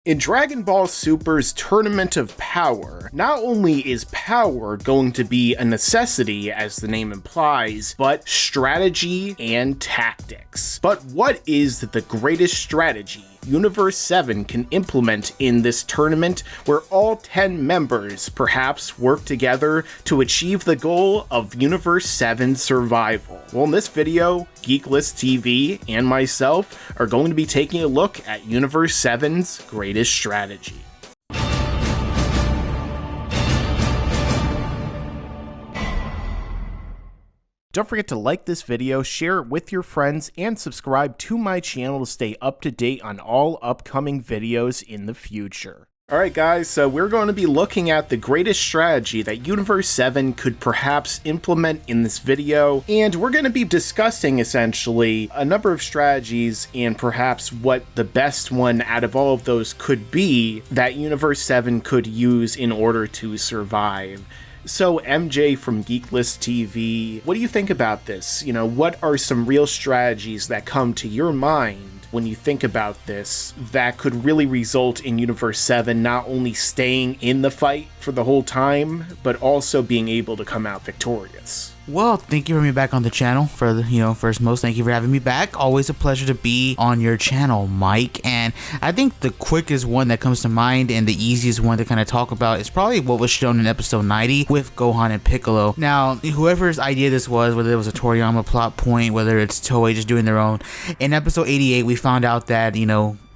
In Dragon Ball Super's Tournament of Power, not only is power going to be a necessity, as the name implies, but strategy and tactics. But what is the greatest strategy Universe 7 can implement in this tournament where all 10 members perhaps work together to achieve the goal of Universe 7's survival? Well, in this video, GeeklistTV and myself are going to be taking a look at Universe 7's greatest strategy. Don't forget to like this video, share it with your friends, and subscribe to my channel to stay up to date on all upcoming videos in the future. Alright guys, so we're going to be looking at the greatest strategy that Universe 7 could perhaps implement in this video, and we're going to be discussing essentially a number of strategies and perhaps what the best one out of all of those could be that Universe 7 could use in order to survive. So MJ from GeeklistTV, what do you think about this? You know, what are some real strategies that come to your mind when you think about this that could really result in Universe 7 not only staying in the fight for the whole time, but also being able to come out victorious? Well, thank you for having me back on the channel. First most, thank you for having me back. Always a pleasure to be on your channel, Mike. And I think the quickest one that comes to mind and the easiest one to kind of talk about is probably what was shown in episode 90 with Gohan and Piccolo. Now, whoever's idea this was, whether it was a Toriyama plot point, whether it's Toei just doing their own, in episode 88, we found out that,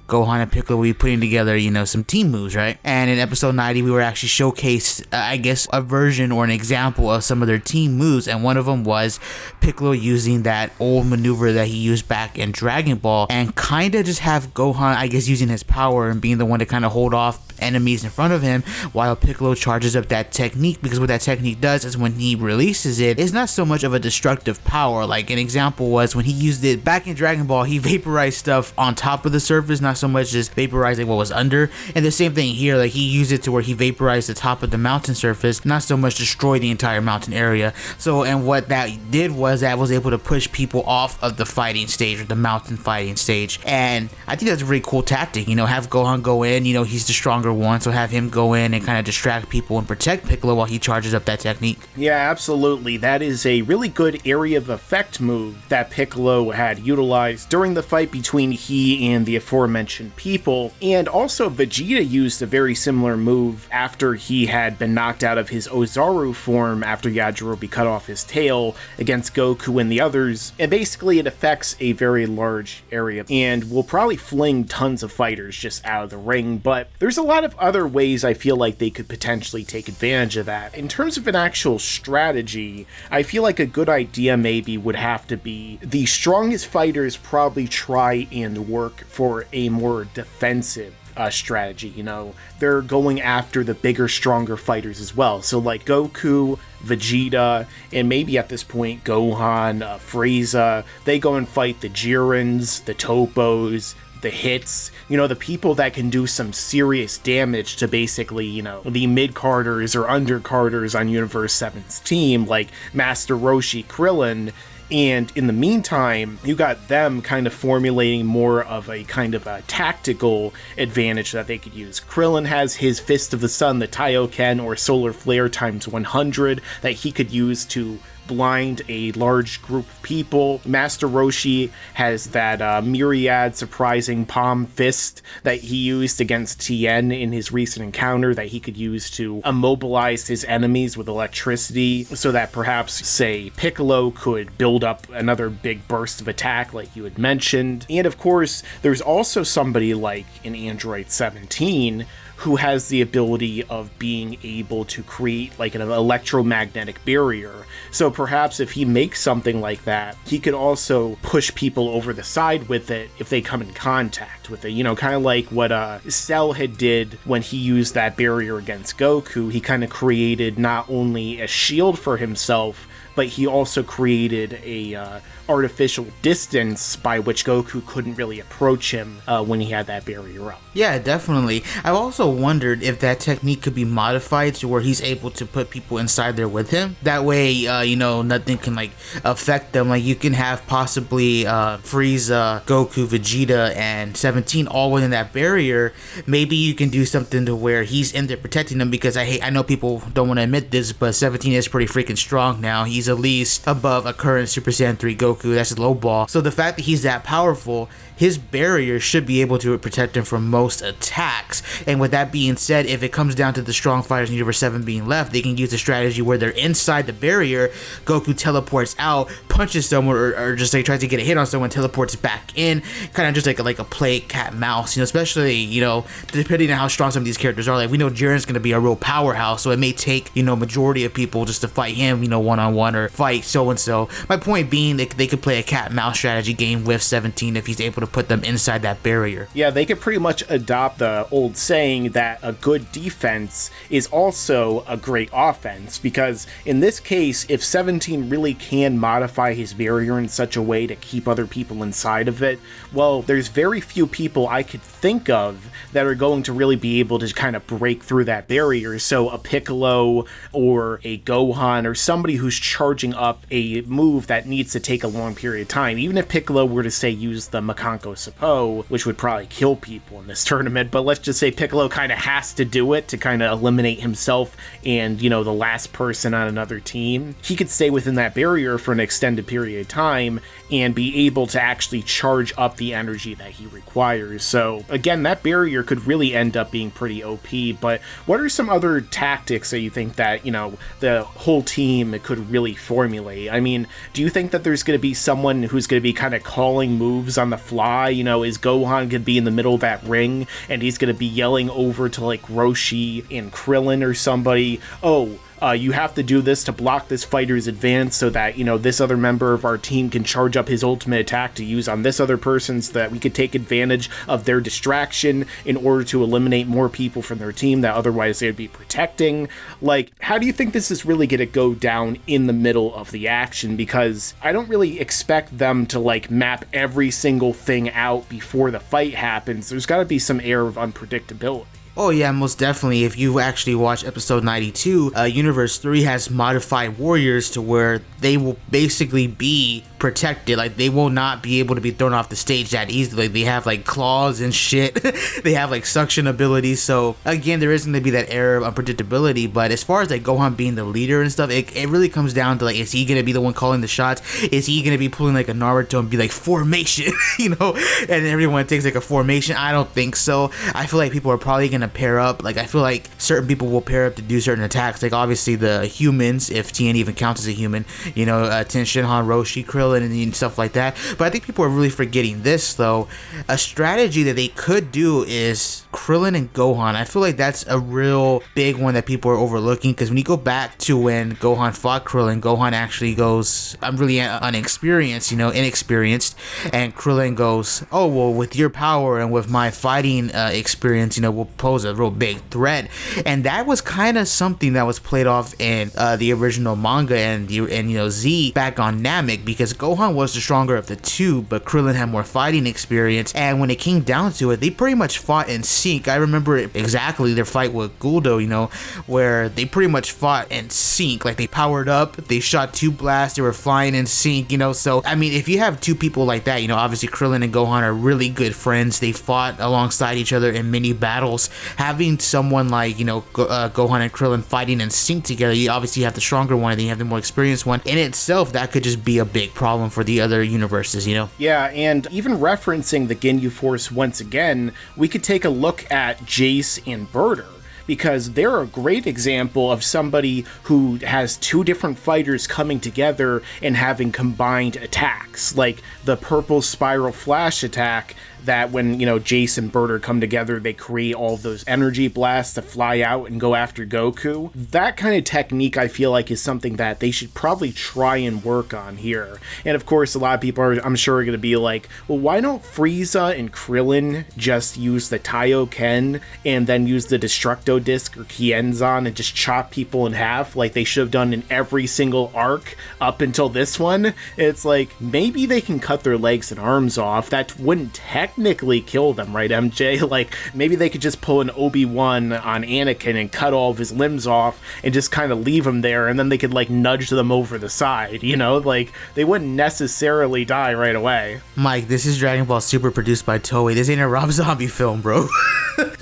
Gohan and Piccolo will be putting together, some team moves, right? And in episode 90, we were actually showcased, I guess, a version or an example of some of their team moves, and one of them was Piccolo using that old maneuver that he used back in Dragon Ball, and kind of just have Gohan, I guess, using his power and being the one to kind of hold off enemies in front of him while Piccolo charges up that technique, because what that technique does is when he releases it, it's not so much of a destructive power. Like an example was when he used it back in Dragon Ball, he vaporized stuff on top of the surface, not so much just vaporizing what was under. And the same thing here, like he used it to where he vaporized the top of the mountain surface, not so much destroy the entire mountain area. So, and what that did was that was able to push people off of the fighting stage, or the mountain fighting stage. And I think that's a really cool tactic, have Gohan go in, he's the stronger one, so have him go in and kind of distract people and protect Piccolo while he charges up that technique. Yeah, absolutely. That is a really good area of effect move that Piccolo had utilized during the fight between he and the aforementioned people. And also Vegeta used a very similar move after he had been knocked out of his Ozaru form after Yajirobe cut off his tail against Goku and the others. And basically it affects a very large area and will probably fling tons of fighters just out of the ring, but there's a lot of other ways I feel like they could potentially take advantage of that. In terms of an actual strategy, I feel like a good idea maybe would have to be the strongest fighters probably try and work for a more defensive strategy. They're going after the bigger, stronger fighters as well. So like Goku, Vegeta, and maybe at this point Gohan, Frieza, they go and fight the Jirens, the Topos, the hits, the people that can do some serious damage to basically, the mid-carders or under-carders on Universe 7's team, like Master Roshi, Krillin. And in the meantime, you got them kind of formulating more of a kind of a tactical advantage that they could use. Krillin has his Fist of the Sun, the Taioken, or Solar Flare times 100, that he could use to blind a large group of people. Master Roshi has that myriad surprising palm fist that he used against Tien in his recent encounter, that he could use to immobilize his enemies with electricity, so that perhaps, say, Piccolo could build up another big burst of attack like you had mentioned. And of course, there's also somebody like an Android 17 who has the ability of being able to create like an electromagnetic barrier. So perhaps if he makes something like that, he could also push people over the side with it if they come in contact with it. Kind of like what Cell had did when he used that barrier against Goku. He kind of created not only a shield for himself, but he also created a artificial distance by which Goku couldn't really approach him when he had that barrier up. Yeah, definitely. I've also wondered if that technique could be modified to where he's able to put people inside there with him. That way, you know, nothing can like affect them. Like you can have possibly Frieza, Goku, Vegeta, and 17 all within that barrier. Maybe you can do something to where he's in there protecting them, because I know people don't want to admit this, but 17 is pretty freaking strong now. He's at least above a current Super Saiyan 3 Goku. That's low ball. So the fact that he's that powerful, his barrier should be able to protect him from most attacks. And with that being said, if it comes down to the strong fighters in Universe 7 being left, they can use a strategy where they're inside the barrier, Goku teleports out, punches someone, or just like tries to get a hit on someone, teleports back in, kind of just like a play cat mouse, you know, especially, you know, depending on how strong some of these characters are. Like we know Jiren's going to be a real powerhouse, so it may take, you know, majority of people just to fight him, you know, one-on-one, or fight so-and-so. My point being, they could play a cat mouse strategy game with 17 if he's able to put them inside that barrier. Yeah, they could pretty much adopt the old saying that a good defense is also a great offense, because in this case, if 17 really can modify his barrier in such a way to keep other people inside of it, well, there's very few people I could think of that are going to really be able to kind of break through that barrier. So a Piccolo or a Gohan or somebody who's charging up a move that needs to take a long period of time, even if Piccolo were to say use the Makanko Sapo, which would probably kill people in this tournament, but let's just say Piccolo kind of has to do it to kind of eliminate himself and, you know, the last person on another team. He could stay within that barrier for an extended period of time and be able to actually charge up the energy that he requires. So again, that barrier could really end up being pretty OP. But what are some other tactics that you think that, you know, the whole team could really formulate? I mean, do you think that there's going to be someone who's going to be kind of calling moves on the fly? You know, is Gohan going to be in the middle of that ring and he's going to be yelling over to like Roshi and Krillin or somebody, oh, you have to do this to block this fighter's advance so that, you know, this other member of our team can charge up his ultimate attack to use on this other person, so that we could take advantage of their distraction in order to eliminate more people from their team that otherwise they'd be protecting. Like, how do you think this is really going to go down in the middle of the action? Because I don't really expect them to like map every single thing out before the fight happens. There's got to be some air of unpredictability. Oh yeah, most definitely. If you actually watch episode 92, Universe 3 has modified warriors to where they will basically be protected. Like they will not be able to be thrown off the stage that easily. Like, they have like claws and shit. They have like suction abilities. So again, there is going to be that air of unpredictability. But as far as like Gohan being the leader and stuff, it really comes down to like, is he going to be the one calling the shots? Is he going to be pulling like a Naruto and be like formation, you know, and everyone takes like a formation? I don't think so. I feel like people are probably going to pair up. Like I feel like certain people will pair up to do certain attacks. Like obviously the humans, if TN even counts as a human, you know, Ten Shinhan, Roshi, Krillin, and stuff like that. But I think people are really forgetting this though. A strategy that they could do is Krillin and Gohan. I feel like that's a real big one that people are overlooking, because when you go back to when Gohan fought Krillin, Gohan actually goes, I'm really inexperienced, and Krillin goes, oh well, with your power and with my fighting experience, you know, we'll pose a real big threat. And that was kind of something that was played off in the original manga and you know, Z back on Namek, because Gohan was the stronger of the two, but Krillin had more fighting experience. And when it came down to it, they pretty much fought in sync. I remember exactly their fight with Guldo, you know, where they pretty much fought in sync. Like they powered up, they shot two blasts, they were flying in sync, you know. So I mean, if you have two people like that, you know, obviously Krillin and Gohan are really good friends. They fought alongside each other in many battles. Having someone like, you know, Gohan and Krillin fighting in sync together, you obviously have the stronger one and then you have the more experienced one. In itself, that could just be a big problem for the other universes, you know? Yeah, and even referencing the Ginyu Force once again, we could take a look at Jace and Birder, because they're a great example of somebody who has two different fighters coming together and having combined attacks. Like the purple spiral flash attack, that when, you know, Jace and Birder come together, they create all of those energy blasts to fly out and go after Goku. That kind of technique, I feel like, is something that they should probably try and work on here. And of course, a lot of people are, I'm sure, going to be like, well, why don't Frieza and Krillin just use the Taioken and then use the Destructo Disc or Kienzan and just chop people in half like they should have done in every single arc up until this one? It's like, maybe they can cut their legs and arms off. That wouldn't technically kill them, right, MJ? Like, maybe they could just pull an Obi-Wan on Anakin and cut all of his limbs off and just kind of leave him there, and then they could, like, nudge them over the side, you know? Like, they wouldn't necessarily die right away. Mike, this is Dragon Ball Super produced by Toei. This ain't a Rob Zombie film, bro.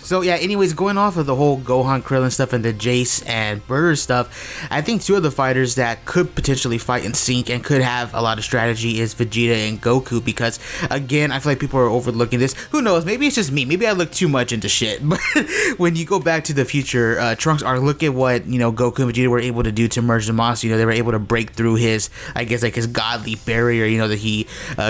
So yeah, anyways, going off of the whole Gohan Krillin stuff and the Jace and Birder stuff, I think two of the fighters that could potentially fight in sync and could have a lot of strategy is Vegeta and Goku, because again, I feel like people are overlooking this. Who knows, maybe it's just me, maybe I look too much into shit, but when you go back to the future Trunks arc, look at what, you know, Goku and Vegeta were able to do to merge the monster. You know, they were able to break through his, I guess, like his godly barrier, you know, that he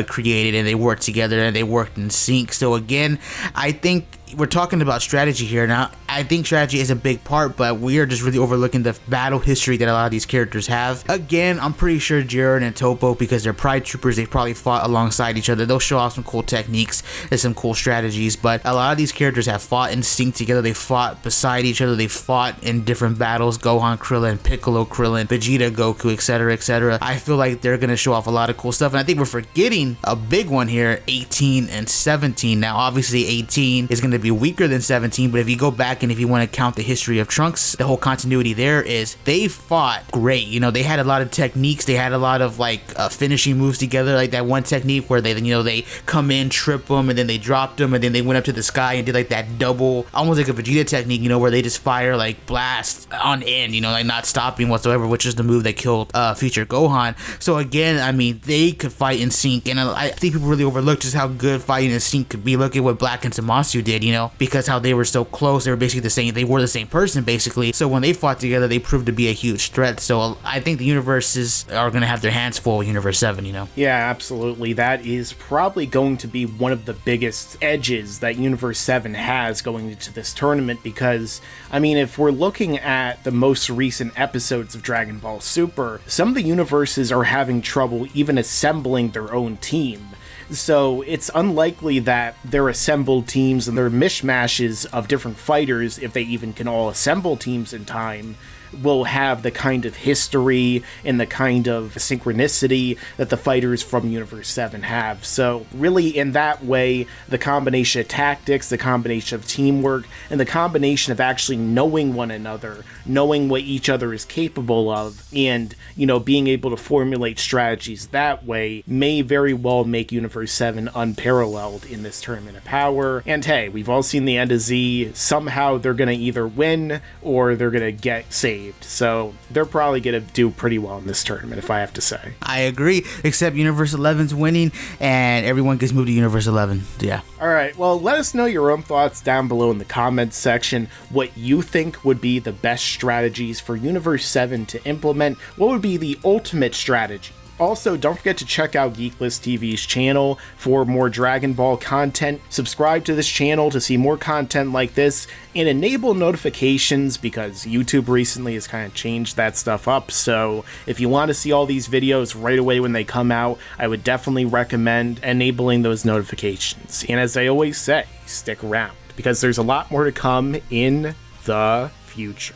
created, and they worked together and they worked in sync. So again, I think we're talking about strategy here. Now, I think strategy is a big part, but we are just really overlooking the battle history that a lot of these characters have. Again, I'm pretty sure Jiren and Toppo, because they're Pride Troopers, they probably fought alongside each other. They'll show off some cool techniques and some cool strategies, but a lot of these characters have fought in sync together. They fought beside each other. They fought in different battles. Gohan, Krillin, Piccolo, Krillin, Vegeta, Goku, etc., etc. I feel like they're going to show off a lot of cool stuff, and I think we're forgetting a big one here, 18 and 17. Now, obviously, 18 is going to be weaker than 17, but if you go back and if you want to count the history of Trunks, the whole continuity there is they fought great. You know, they had a lot of techniques. They had a lot of like finishing moves together, like that one technique where they, you know, they come in, trip them, and then they dropped them, and then they went up to the sky and did like that double, almost like a Vegeta technique, you know, where they just fire like blast on end, you know, like not stopping whatsoever, which is the move that killed future Gohan. So again, I mean, they could fight in sync, and I think people really overlooked just how good fighting in sync could be. Look at what Black and Zamasu did, you know, because how they were so close. They were basically the same. They were the same person, basically. So when they fought together, they proved to be a huge threat. So I think the universes are going to have their hands full with Universe 7, you know? Yeah, absolutely. That is probably going to be one of the biggest edges that Universe 7 has going into this tournament, because, I mean, if we're looking at the most recent episodes of Dragon Ball Super, some of the universes are having trouble even assembling their own team. So it's unlikely that their assembled teams and their mishmashes of different fighters, if they even can all assemble teams in time, will have the kind of history and the kind of synchronicity that the fighters from Universe 7 have. So really, in that way, the combination of tactics, the combination of teamwork, and the combination of actually knowing one another, knowing what each other is capable of, and, you know, being able to formulate strategies that way may very well make Universe 7 unparalleled in this Tournament of Power. And hey, we've all seen the end of Z. Somehow they're going to either win or they're going to get saved. So they're probably going to do pretty well in this tournament, if I have to say. I agree, except Universe 11's winning and everyone gets moved to Universe 11. Yeah. All right, well, let us know your own thoughts down below in the comments section, what you think would be the best strategies for Universe 7 to implement. What would be the ultimate strategy? Also, don't forget to check out GeeklistTV's channel for more Dragon Ball content. Subscribe to this channel to see more content like this, and enable notifications because YouTube recently has kind of changed that stuff up. So if you want to see all these videos right away when they come out, I would definitely recommend enabling those notifications. And as I always say, stick around because there's a lot more to come in the future.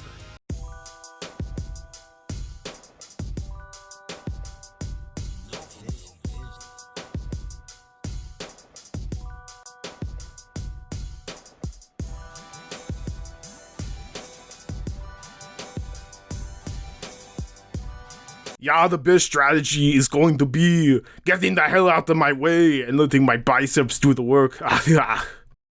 Yeah, the best strategy is going to be getting the hell out of my way and letting my biceps do the work.